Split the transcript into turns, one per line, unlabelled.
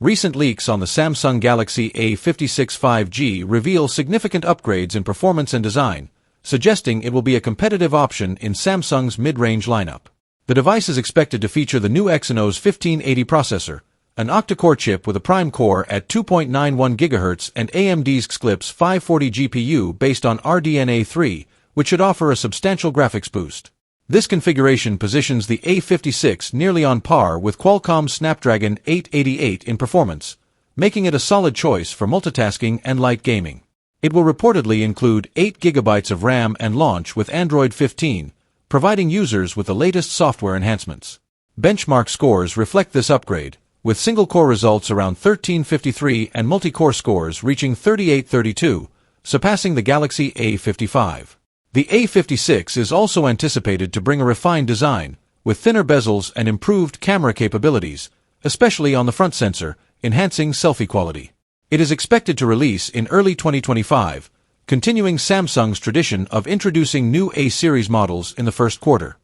Recent leaks on the Samsung Galaxy A56 5G reveal significant upgrades in performance and design, suggesting it will be a competitive option in Samsung's mid-range lineup. The device is expected to feature the new Exynos 1580 processor, an octa-core chip with a prime core at 2.91 GHz and AMD's Xclipse 540 GPU based on RDNA 3, which should offer a substantial graphics boost. This configuration positions the A56 nearly on par with Qualcomm's Snapdragon 888 in performance, making it a solid choice for multitasking and light gaming. It will reportedly include 8 GB of RAM and launch with Android 15, providing users with the latest software enhancements. Benchmark scores reflect this upgrade, with single-core results around 1353 and multi-core scores reaching 3832, surpassing the Galaxy A55. The A56 is also anticipated to bring a refined design, with thinner bezels and improved camera capabilities, especially on the front sensor, enhancing selfie quality. It is expected to release in early 2025, continuing Samsung's tradition of introducing new A-series models in the first quarter.